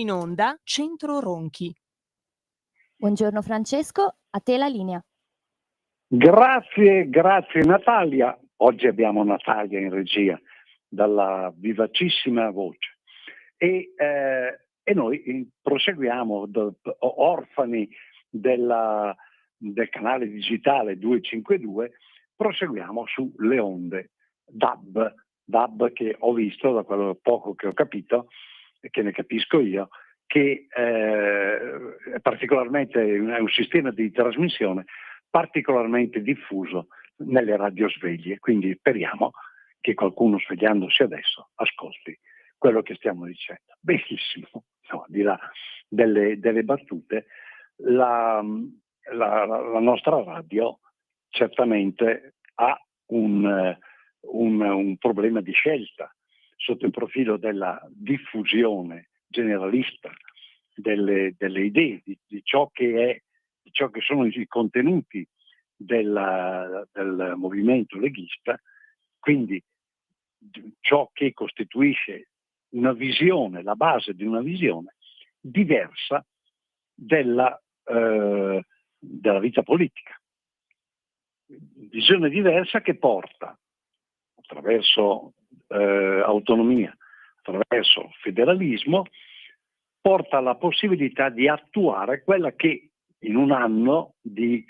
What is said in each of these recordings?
in onda Centro Ronchi. Buongiorno Francesco, a te la linea. Grazie Natalia. Oggi abbiamo Natalia in regia, dalla vivacissima voce. E noi proseguiamo, orfani del canale digitale 252, proseguiamo sulle onde DAB che ho visto, da quello poco che ho capito e che ne capisco io, che è particolarmente un sistema di trasmissione particolarmente diffuso nelle radiosveglie, quindi speriamo che qualcuno, svegliandosi adesso, ascolti quello che stiamo dicendo. Benissimo, no, al di là delle battute, la nostra radio certamente ha un problema di scelta sotto il profilo della diffusione generalista delle idee, di ciò che sono i contenuti del movimento leghista, quindi ciò che costituisce una visione, la base di una visione diversa della vita politica. Visione diversa che porta, attraverso autonomia, attraverso federalismo, porta alla possibilità di attuare quella che in un anno di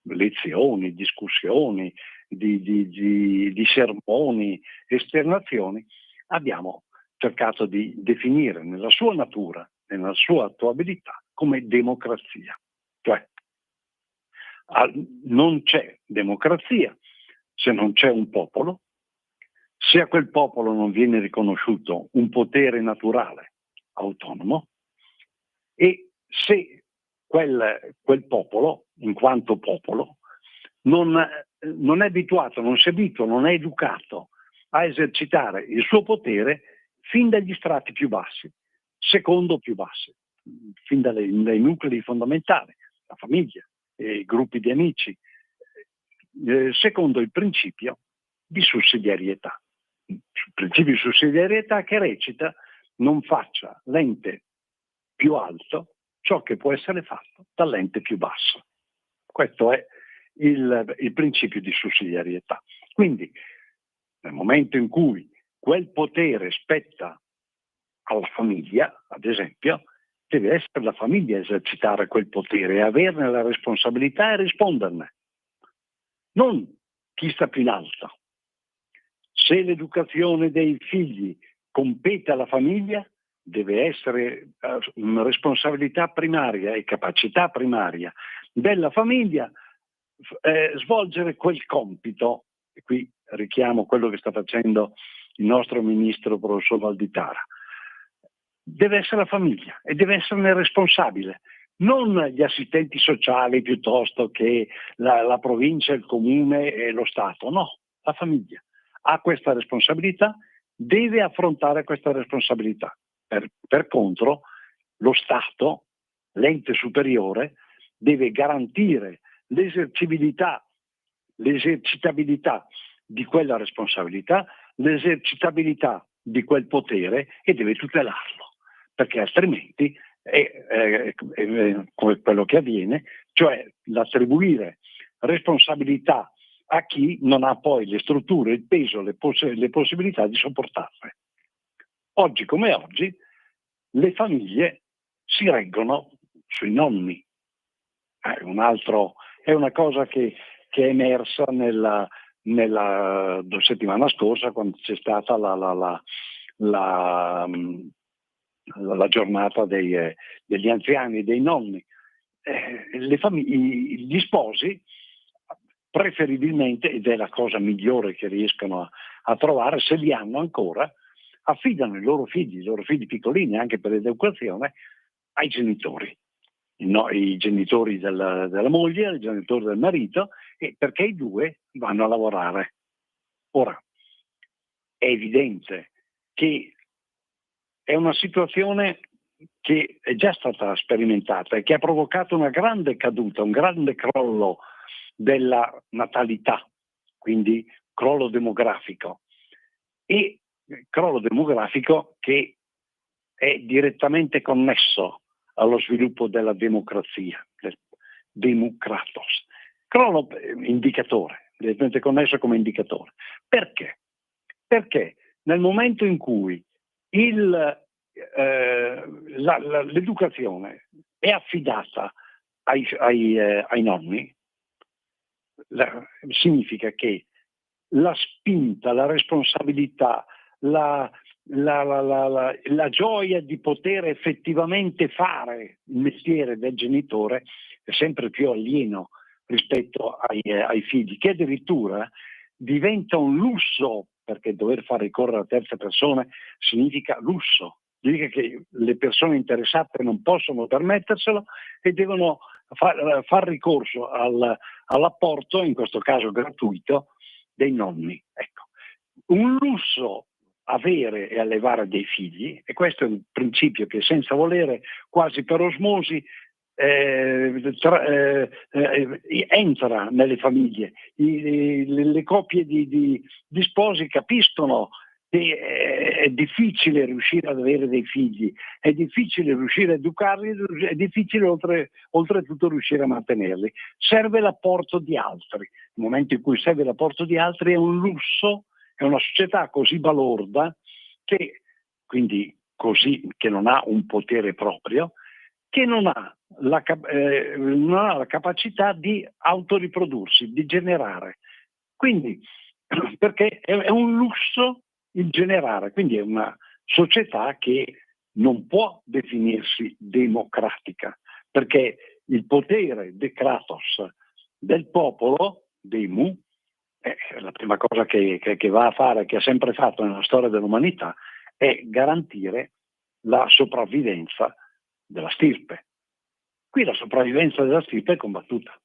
lezioni, discussioni, di sermoni, esternazioni, abbiamo cercato di definire nella sua natura, nella sua attuabilità, come democrazia. Cioè, non c'è democrazia se non c'è un popolo, se a quel popolo non viene riconosciuto un potere naturale autonomo, e se quel popolo, in quanto popolo, non è abituato, non si abitua, non è educato a esercitare il suo potere fin dagli strati più bassi, secondo più bassi, fin dai nuclei fondamentali, la famiglia, i gruppi di amici, secondo il principio di sussidiarietà. Il principio di sussidiarietà che recita: non faccia l'ente più alto ciò che può essere fatto dall'ente più basso. Questo è il principio di sussidiarietà. Quindi, nel momento in cui quel potere spetta alla famiglia, ad esempio, deve essere la famiglia a esercitare quel potere e averne la responsabilità e risponderne, non chi sta più in alto. Se l'educazione dei figli compete alla famiglia, deve essere responsabilità primaria e capacità primaria della famiglia svolgere quel compito. E qui richiamo quello che sta facendo il nostro ministro professor Valditara. Deve essere la famiglia e deve esserne responsabile, non gli assistenti sociali piuttosto che la provincia, il comune e lo Stato. No, la famiglia ha questa responsabilità, deve affrontare questa responsabilità. Per contro, lo Stato, l'ente superiore, deve garantire l'esercitabilità di quella responsabilità, l'esercitabilità di quel potere, e deve tutelarlo, perché altrimenti è come quello che avviene, cioè l'attribuire responsabilità a chi non ha poi le strutture, il peso, le possibilità di sopportarle. Oggi come oggi le famiglie si reggono sui nonni. È una cosa che è emersa nella settimana scorsa, quando c'è stata la giornata degli anziani e dei nonni. Gli sposi preferibilmente, ed è la cosa migliore che riescono a trovare, se li hanno ancora, affidano i loro figli piccolini, anche per l'educazione, ai genitori. I genitori della moglie, i genitori del marito, perché i due vanno a lavorare. Ora, è evidente che è una situazione che è già stata sperimentata e che ha provocato una grande caduta, un grande crollo della natalità, quindi crollo demografico. E crollo demografico che è direttamente connesso allo sviluppo della democrazia, del democratos. Crollo indicatore, direttamente connesso come indicatore. Perché? Perché nel momento in cui l'educazione è affidata ai nonni, significa che la spinta, la responsabilità, la gioia di poter effettivamente fare il mestiere del genitore è sempre più alieno rispetto ai figli, che addirittura diventa un lusso, perché dover fare ricorrere a terze persone significa lusso, significa che le persone interessate non possono permetterselo e devono far ricorso all'apporto, in questo caso gratuito, dei nonni. Ecco. Un lusso avere e allevare dei figli, e questo è un principio che senza volere, quasi per osmosi, entra nelle famiglie. Le coppie di sposi capiscono che è difficile riuscire ad avere dei figli, è difficile riuscire a educarli, è difficile oltretutto riuscire a mantenerli. Serve l'apporto di altri. Nel momento in cui serve l'apporto di altri è un lusso, è una società così balorda che quindi così che non ha un potere proprio, che non ha la capacità di autoriprodursi, di generare. Quindi, perché è un lusso il generare, quindi è una società che non può definirsi democratica, perché il potere de kratos del popolo, dei mu, la prima cosa che va a fare, che ha sempre fatto nella storia dell'umanità, è garantire la sopravvivenza della stirpe. Qui la sopravvivenza della stirpe è combattuta.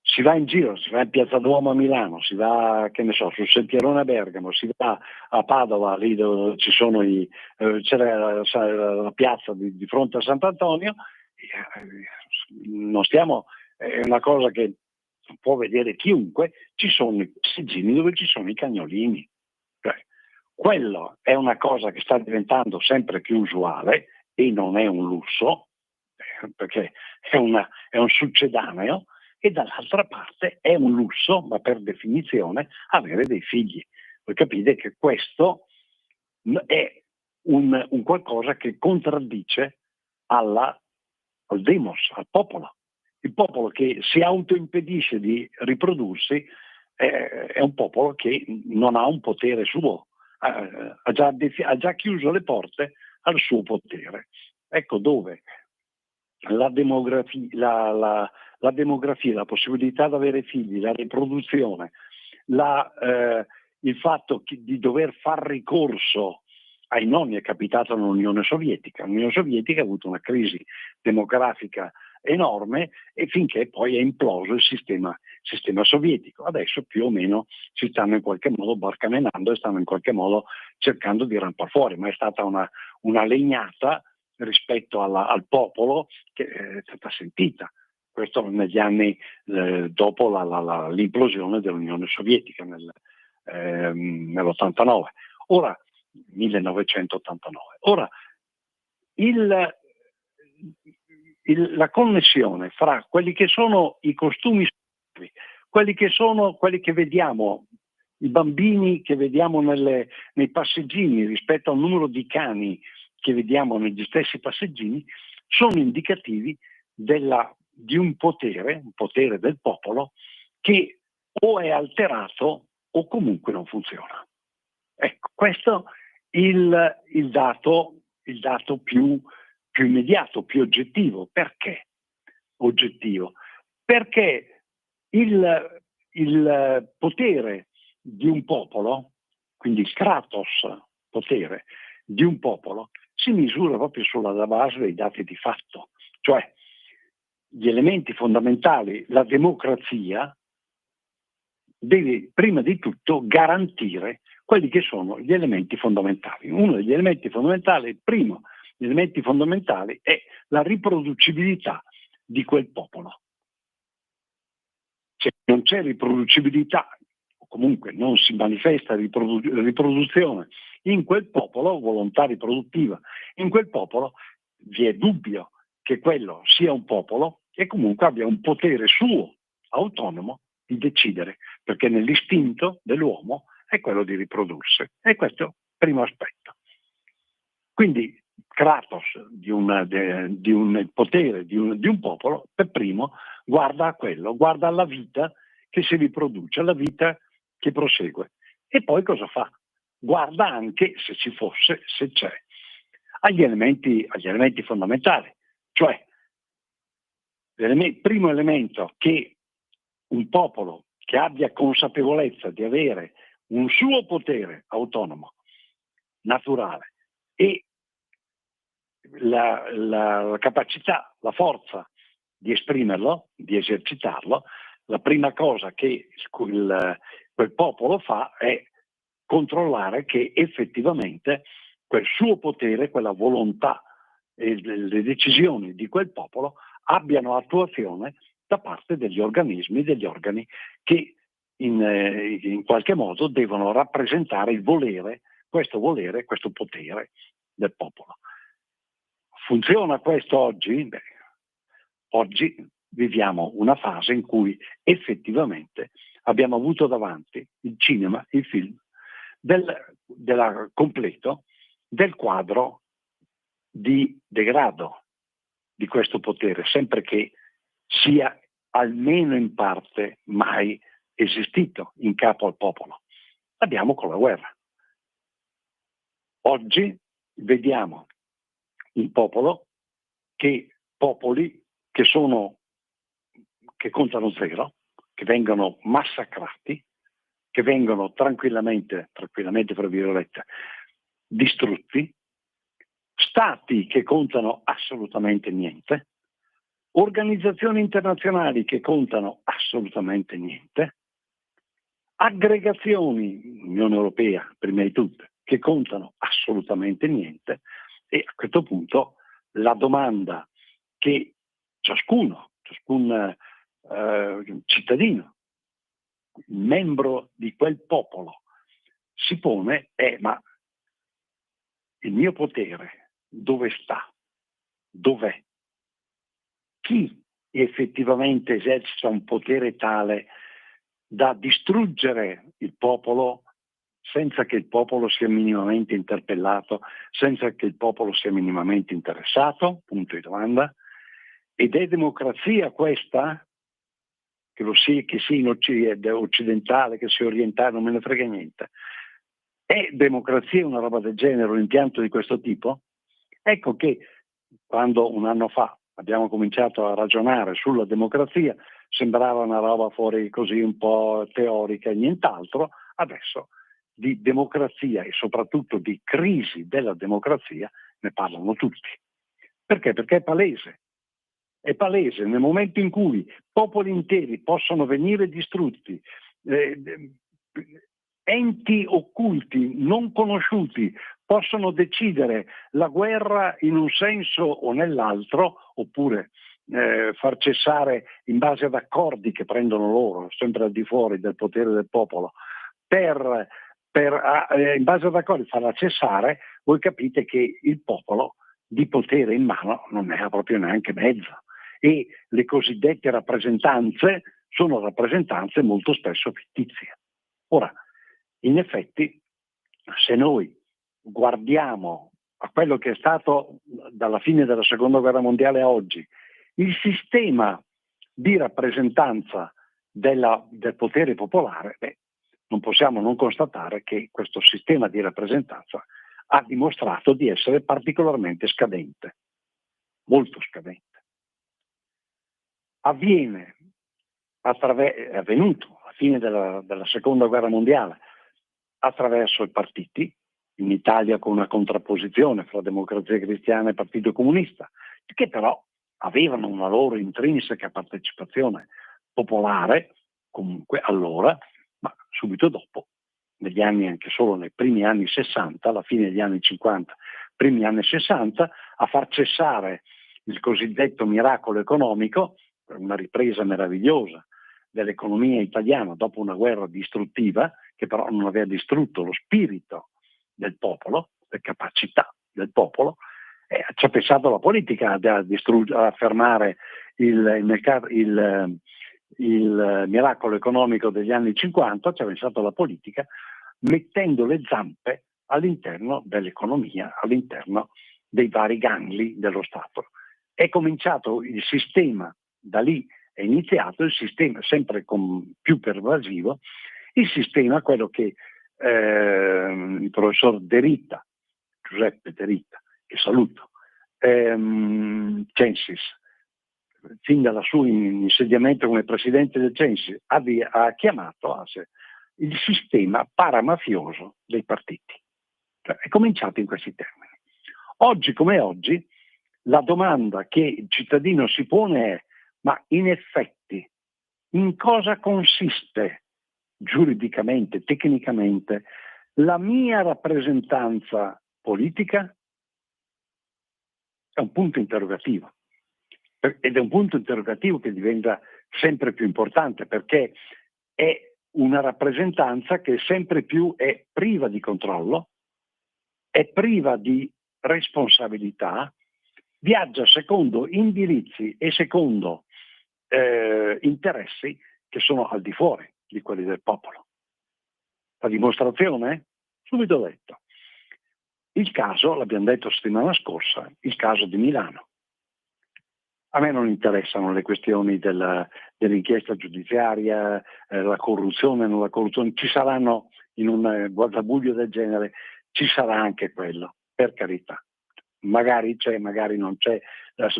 Si va in giro, si va in Piazza Duomo a Milano, si va, che ne so, sul Sentierone a Bergamo, si va a Padova, lì dove ci sono c'è la piazza di fronte a Sant'Antonio, non stiamo, è una cosa che può vedere chiunque, ci sono i passeggini dove ci sono i cagnolini. Cioè, quello è una cosa che sta diventando sempre più usuale e non è un lusso, perché è un succedaneo, e dall'altra parte è un lusso, ma per definizione, avere dei figli. Voi capite che questo è un qualcosa che contraddice al demos, al popolo. Il popolo che si autoimpedisce di riprodursi è un popolo che non ha un potere suo, ha già chiuso le porte al suo potere. Ecco dove la demografia, la possibilità di avere figli, la riproduzione, il fatto di dover far ricorso ai nonni è capitato nell'Unione Sovietica. L'Unione Sovietica ha avuto una crisi demografica enorme e finché poi è imploso il sistema sovietico. Adesso più o meno si stanno in qualche modo barcamenando e stanno in qualche modo cercando di rampar fuori, ma è stata una legnata rispetto al popolo che è stata sentita. Questo negli anni dopo l'implosione dell'Unione Sovietica nell'89. Ora, 1989. Ora, la connessione fra quelli che sono i costumi, quelli che vediamo, i bambini che vediamo nei passeggini rispetto al numero di cani che vediamo negli stessi passeggini, sono indicativi di un potere del popolo che o è alterato o comunque non funziona. Ecco, questo è il dato più immediato, più oggettivo. Perché oggettivo? Perché il potere di un popolo, quindi il kratos, potere di un popolo, si misura proprio sulla base dei dati di fatto, cioè gli elementi fondamentali. La democrazia deve prima di tutto garantire quelli che sono gli elementi fondamentali. Uno degli elementi fondamentali, il primo degli elementi fondamentali è la riproducibilità di quel popolo. Se non c'è riproducibilità, comunque non si manifesta riproduzione in quel popolo, volontà riproduttiva, in quel popolo vi è dubbio che quello sia un popolo e comunque abbia un potere suo, autonomo, di decidere, perché nell'istinto dell'uomo è quello di riprodursi. E questo è il primo aspetto. Quindi Kratos di un potere di un popolo, per primo, guarda a quello, guarda alla vita che si riproduce, alla vita che prosegue. E poi cosa fa? Guarda anche, se ci fosse, se c'è, agli elementi fondamentali. Cioè, primo elemento, che un popolo che abbia consapevolezza di avere un suo potere autonomo, naturale, e la capacità, la forza di esprimerlo, di esercitarlo, la prima cosa che quel popolo fa è controllare che effettivamente quel suo potere, quella volontà e le decisioni di quel popolo abbiano attuazione da parte degli organismi, degli organi che in qualche modo devono rappresentare il volere, questo potere del popolo. Funziona questo oggi? Beh, oggi viviamo una fase in cui effettivamente abbiamo avuto davanti il cinema, il film, del completo del quadro di degrado di questo potere, sempre che sia almeno in parte mai esistito in capo al popolo. L'abbiamo con la guerra. Oggi vediamo un popoli che contano zero, che vengono massacrati, che vengono tranquillamente tra virgolette, distrutti, stati che contano assolutamente niente, organizzazioni internazionali che contano assolutamente niente, aggregazioni, Unione Europea prima di tutte, che contano assolutamente niente, e a questo punto la domanda che ciascun cittadino, membro di quel popolo, si pone è: ma il mio potere dove sta? Dov'è? Chi effettivamente esercita un potere tale da distruggere il popolo senza che il popolo sia minimamente interpellato, senza che il popolo sia minimamente interessato? Punto di domanda. Ed è democrazia questa? Che sia occidentale, che sia orientale, non me ne frega niente. È democrazia una roba del genere, un impianto di questo tipo? Ecco che quando un anno fa abbiamo cominciato a ragionare sulla democrazia, sembrava una roba fuori così un po' teorica e nient'altro. Adesso di democrazia e soprattutto di crisi della democrazia ne parlano tutti. Perché? Perché è palese. È palese, nel momento in cui popoli interi possono venire distrutti, enti occulti, non conosciuti, possono decidere la guerra in un senso o nell'altro, oppure far cessare in base ad accordi che prendono loro, sempre al di fuori del potere del popolo, in base ad accordi farla cessare, voi capite che il popolo di potere in mano non ne ha proprio neanche mezzo. E le cosiddette rappresentanze sono rappresentanze molto spesso fittizie. Ora, in effetti, se noi guardiamo a quello che è stato dalla fine della Seconda Guerra Mondiale a oggi, il sistema di rappresentanza del potere popolare, non possiamo non constatare che questo sistema di rappresentanza ha dimostrato di essere particolarmente scadente, molto scadente. È avvenuto alla fine della Seconda Guerra Mondiale attraverso i partiti, in Italia con una contrapposizione fra Democrazia Cristiana e Partito Comunista, che però avevano una loro intrinseca partecipazione popolare, comunque allora, ma subito dopo, negli anni, anche solo nei primi anni 60, alla fine degli anni 50, primi anni 60, a far cessare il cosiddetto miracolo economico, una ripresa meravigliosa dell'economia italiana dopo una guerra distruttiva, che però non aveva distrutto lo spirito del popolo, le capacità del popolo, ci ha pensato la politica a fermare il miracolo economico degli anni 50, ci ha pensato la politica mettendo le zampe all'interno dell'economia, all'interno dei vari gangli dello Stato. È cominciato il sistema, da lì è iniziato il sistema sempre più pervasivo, il sistema, quello che il professor De Rita, Giuseppe De Rita, che saluto, Censis, fin dal suo insediamento come presidente del Censis, ha chiamato il sistema paramafioso dei partiti. Cioè, è cominciato in questi termini. Oggi come oggi, la domanda che il cittadino si pone è: ma in effetti in cosa consiste giuridicamente, tecnicamente, la mia rappresentanza politica? È un punto interrogativo. Ed è un punto interrogativo che diventa sempre più importante, perché è una rappresentanza che sempre più è priva di controllo, è priva di responsabilità, viaggia secondo indirizzi e secondo interessi che sono al di fuori di quelli del popolo. La dimostrazione? Subito detto. Il caso, l'abbiamo detto settimana scorsa, il caso di Milano. A me non interessano le questioni dell'inchiesta giudiziaria, la corruzione, non la corruzione. Ci saranno, in un guardabuglio del genere, ci sarà anche quello, per carità. Magari c'è, magari non c'è,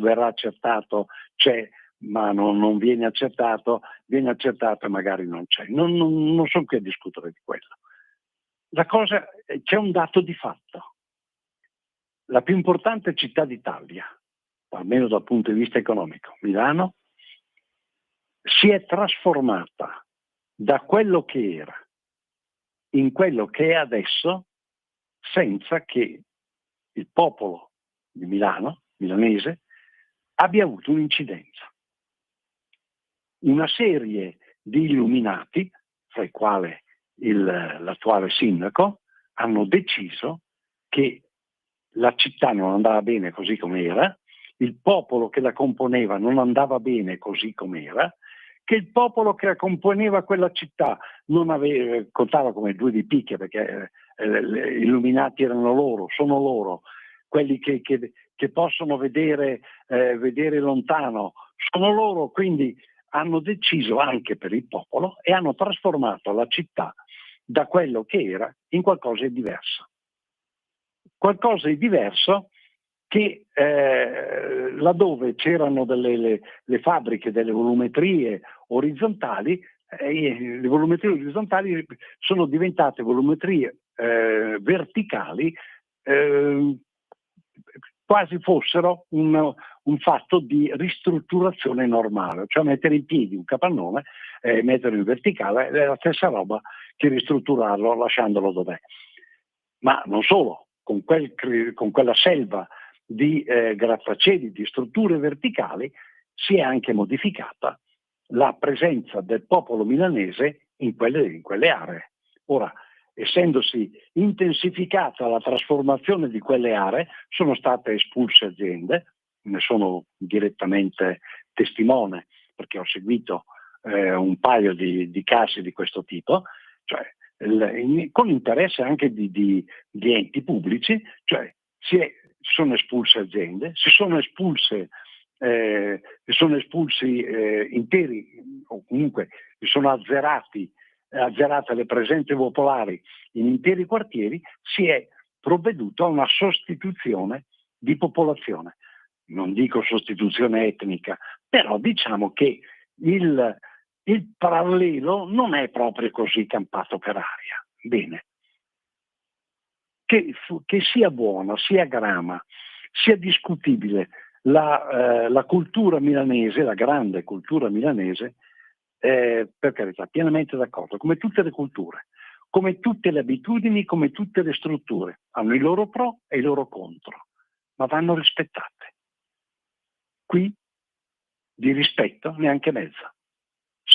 verrà accertato, c'è, ma non viene accertato e magari non c'è. Non sono qui a discutere di quello. C'è un dato di fatto. La più importante città d'Italia, almeno dal punto di vista economico, Milano, si è trasformata da quello che era in quello che è adesso, senza che il popolo di Milano, milanese, abbia avuto un'incidenza. Una serie di illuminati, fra i quali l'attuale sindaco, hanno deciso che la città non andava bene così com'era, il popolo che la componeva non andava bene così com'era, che il popolo che componeva quella città contava come due di picche, perché gli illuminati erano loro, sono loro, quelli che possono vedere lontano, sono loro, quindi hanno deciso anche per il popolo e hanno trasformato la città da quello che era in qualcosa di diverso. Qualcosa di diverso che laddove c'erano le fabbriche delle volumetrie orizzontali, le volumetrie orizzontali sono diventate volumetrie verticali, quasi fossero un fatto di ristrutturazione normale, cioè mettere in piedi un capannone, metterlo in verticale, è la stessa roba che ristrutturarlo lasciandolo dov'è. Ma non solo, con quella selva di grattacieli, di strutture verticali, si è anche modificata la presenza del popolo milanese in quelle aree. Ora, essendosi intensificata la trasformazione di quelle aree, sono state espulse aziende, ne sono direttamente testimone perché ho seguito un paio di casi di questo tipo, cioè con interesse anche di enti pubblici, cioè sono espulse aziende, si sono espulsi interi, o comunque si sono azzerate le presenze popolari in interi quartieri, si è provveduto a una sostituzione di popolazione. Non dico sostituzione etnica, però diciamo che il parallelo non è proprio così campato per aria. Bene. Che sia buona, sia grama, sia discutibile la cultura milanese, la grande cultura milanese, per carità, pienamente d'accordo, come tutte le culture, come tutte le abitudini, come tutte le strutture, hanno i loro pro e i loro contro, ma vanno rispettate. Qui di rispetto neanche mezzo.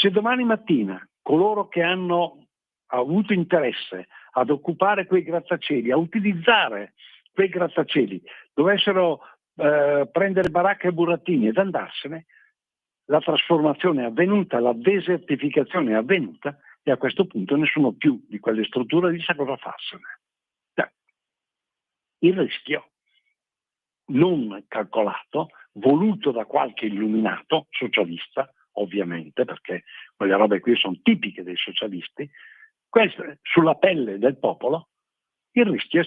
Se domani mattina coloro che hanno avuto interesse ad occupare quei grattacieli, a utilizzare quei grattacieli, dovessero prendere baracche e burattini ed andarsene, la trasformazione è avvenuta, la desertificazione è avvenuta e a questo punto nessuno più di quelle strutture lì sa cosa farsene. Il rischio non calcolato, voluto da qualche illuminato socialista, ovviamente, perché quelle robe qui sono tipiche dei socialisti, sulla pelle del popolo, il rischio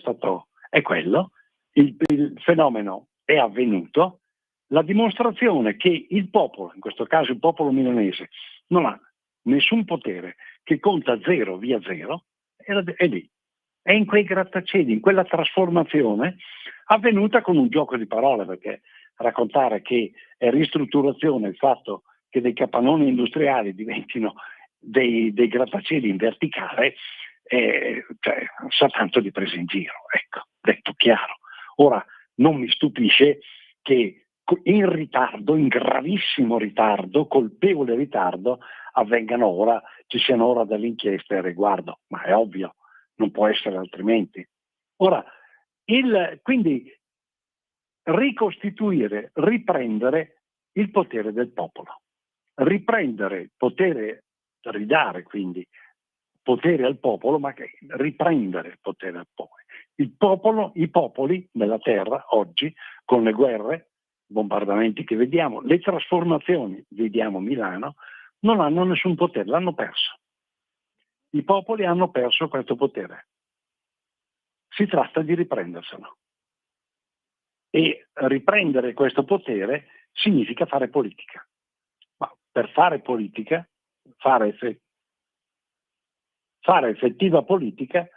è quello, il fenomeno è avvenuto, la dimostrazione che il popolo, in questo caso il popolo milanese, non ha nessun potere, che conta zero via zero, è lì. È in quei grattacieli, in quella trasformazione avvenuta con un gioco di parole, perché raccontare che è ristrutturazione il fatto che dei capannoni industriali diventino dei grattacieli in verticale, sa tanto di presa in giro, ecco, detto chiaro. Ora, non mi stupisce che in ritardo, in gravissimo ritardo, colpevole ritardo, ci siano ora delle inchieste al riguardo, ma è ovvio, non può essere altrimenti. Ora, quindi ricostituire, riprendere il potere del popolo, riprendere il potere, ridare quindi potere al popolo, ma riprendere il potere al popolo. I popoli nella terra oggi, con le guerre, i bombardamenti che vediamo, le trasformazioni, vediamo Milano, non hanno nessun potere, l'hanno perso. I popoli hanno perso questo potere. Si tratta di riprenderselo. E riprendere questo potere significa fare politica. Ma per fare politica, fare effettiva politica,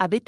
Avete